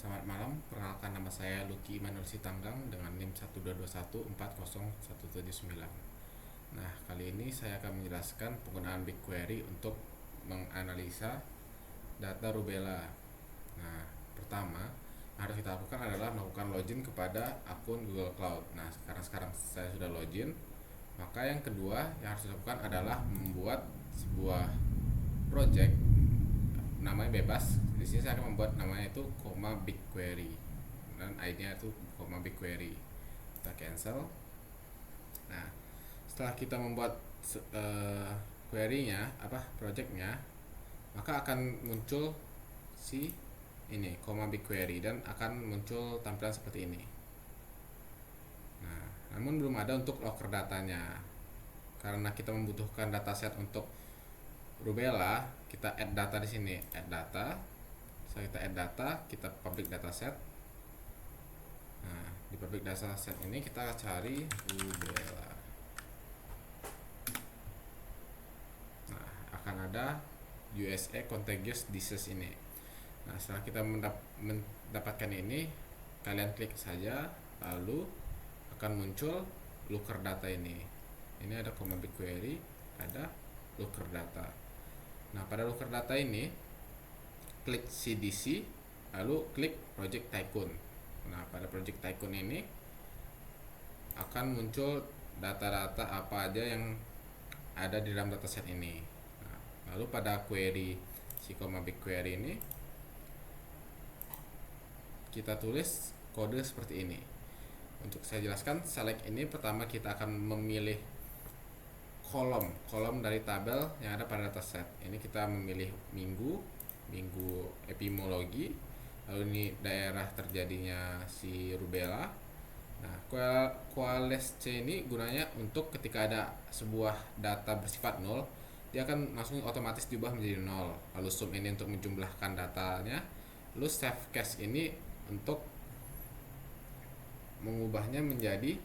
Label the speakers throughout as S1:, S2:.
S1: Selamat malam, perkenalkan nama saya Lucky Imanul Sitanggang dengan NIM 122140179. Nah, kali ini saya akan menjelaskan penggunaan BigQuery untuk menganalisa data rubella. Nah, pertama harus kita lakukan adalah melakukan login kepada akun Google Cloud. Nah, sekarang saya sudah login. Maka yang kedua yang harus dilakukan adalah membuat sebuah project, namanya bebas. Di sini saya akan membuat namanya itu BigQuery dan ID-nya itu BigQuery. Kita cancel. Nah, setelah kita membuat query-nya, project-nya, maka akan muncul si ini BigQuery dan akan muncul tampilan seperti ini. Nah, namun belum ada untuk locker datanya. Karena kita membutuhkan dataset untuk rubella, kita add data di sini, add data. Setelah kita add data, kita public dataset. Nah, di public dataset ini kita cari rubella. Nah, akan ada USA Contagious Disease ini. Nah, setelah kita mendapatkan ini, kalian klik saja, lalu akan muncul looker data ini. Ini ada BigQuery, ada looker data. Nah, pada looker data ini klik CDC, lalu klik Project Tycoon. Nah, pada Project Tycoon ini akan muncul data-data apa aja yang ada di dalam dataset ini. Nah, lalu pada query si BigQuery ini kita tulis kode seperti ini. Untuk saya jelaskan, select ini pertama kita akan memilih kolom dari tabel yang ada pada dataset. Ini kita memilih minggu epidemiologi, lalu ini daerah terjadinya si rubella. Nah, quales C ini gunanya untuk ketika ada sebuah data bersifat nol, dia akan langsung otomatis diubah menjadi nol. Lalu sum ini untuk menjumlahkan datanya, lalu save cache ini untuk mengubahnya menjadi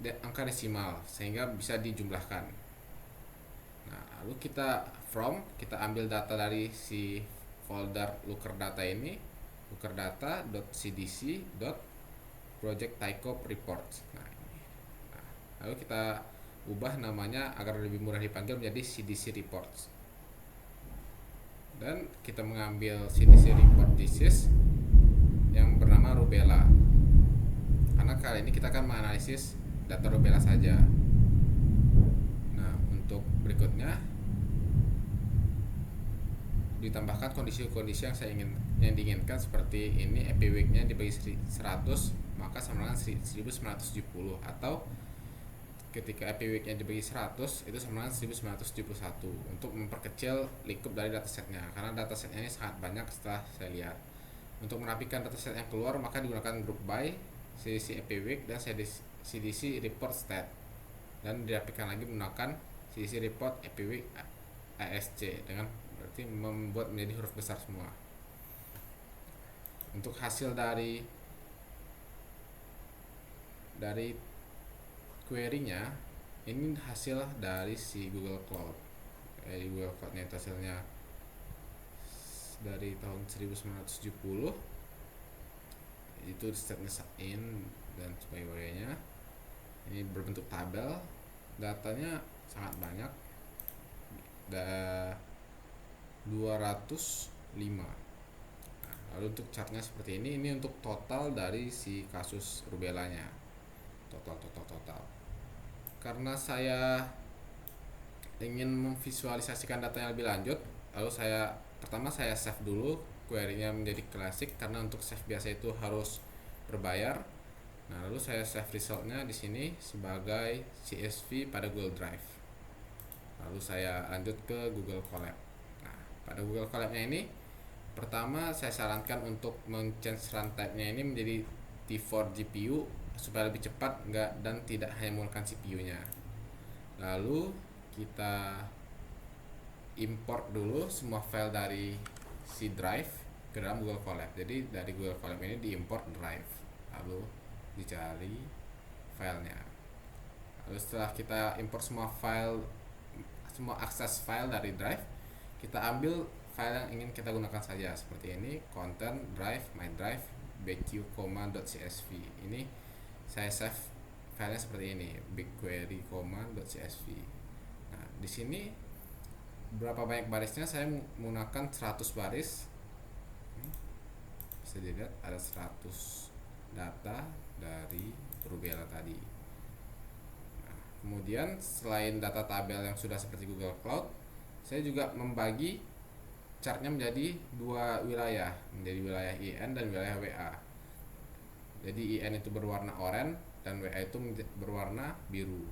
S1: angka desimal sehingga bisa dijumlahkan. Nah, lalu kita ambil data dari si folder looker data ini, lookerdata.cdc.projecttycoreports. Nah, ini. Nah, lalu kita ubah namanya agar lebih mudah dipanggil menjadi CDC reports. Dan kita mengambil CDC report disease yang bernama rubella. Karena kali ini kita akan menganalisis data rubella saja. Nah, untuk berikutnya ditambahkan kondisi-kondisi yang diinginkan seperti ini, epiweek-nya dibagi 100 maka sama dengan 1970, atau ketika epiweek-nya dibagi 100 itu sama dengan 1971 untuk memperkecil lingkup dari datasetnya, karena datasetnya ini sangat banyak. Setelah saya lihat, untuk merapikan dataset yang keluar maka digunakan group by CDC epiweek dan CDC report stat, dan dirapikan lagi menggunakan CDC report epiweek ASC, dengan berarti membuat menjadi huruf besar semua. Untuk hasil dari query-nya, ini hasil dari si Google Cloud. Di Google Cloud-nya itu hasilnya dari tahun 1970. Itu statnya in dan sebagainya. Ini berbentuk tabel, datanya sangat banyak, 205. Nah, lalu untuk chartnya seperti ini untuk total dari si kasus rubellanya, total. Karena saya ingin memvisualisasikan datanya lebih lanjut, lalu pertama saya save dulu query-nya menjadi klasik, karena untuk save biasa itu harus berbayar. Nah, lalu saya save result-nya di sini sebagai CSV pada Google Drive. Lalu saya lanjut ke Google Colab. Nah, pada Google Colab-nya ini pertama saya sarankan untuk men-change runtime-nya ini menjadi T4 GPU supaya lebih cepat dan tidak hanya menggunakan CPU-nya. Lalu kita import dulu semua file dari si drive ke dalam Google Colab. Jadi dari Google Colab ini diimport drive, lalu dicari filenya. Lalu setelah kita import semua akses file dari drive, kita ambil file yang ingin kita gunakan saja, seperti ini, content, drive, my drive, bqcoma.csv. Ini saya save filenya seperti ini, bigquery.csv. Nah, di sini berapa banyak barisnya, saya menggunakan 100 baris. Bisa dilihat ada 100 data dari Rubella tadi. Nah, kemudian selain data tabel yang sudah seperti Google Cloud, saya juga membagi chartnya menjadi dua wilayah, menjadi wilayah IN dan wilayah WA. Jadi IN itu berwarna oranye dan WA itu berwarna biru.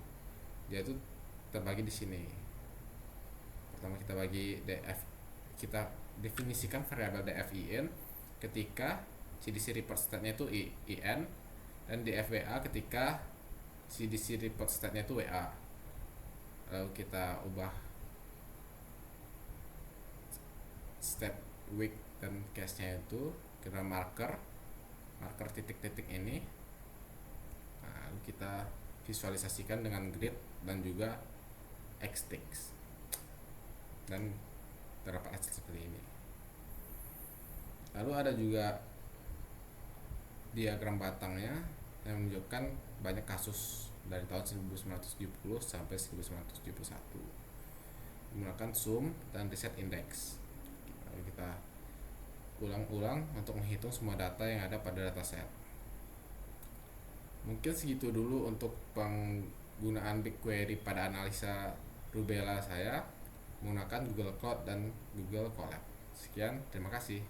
S1: Dia itu terbagi di sini. Pertama kita bagi df, kita definisikan variabel df IN ketika CDC report state-nya itu IN, dan df WA ketika CDC report state-nya itu WA. Lalu kita ubah step week dan case-nya itu kita marker titik-titik ini. Nah, lalu kita visualisasikan dengan grid dan juga xtext, dan terdapat hasil seperti ini. Lalu ada juga diagram batangnya yang menunjukkan banyak kasus dari tahun 1970 sampai 1971 menggunakan sum dan reset index. Lalu kita ulang-ulang untuk menghitung semua data yang ada pada dataset. Mungkin segitu dulu untuk penggunaan BigQuery pada analisa Rubella saya menggunakan Google Cloud dan Google Colab. Sekian, terima kasih.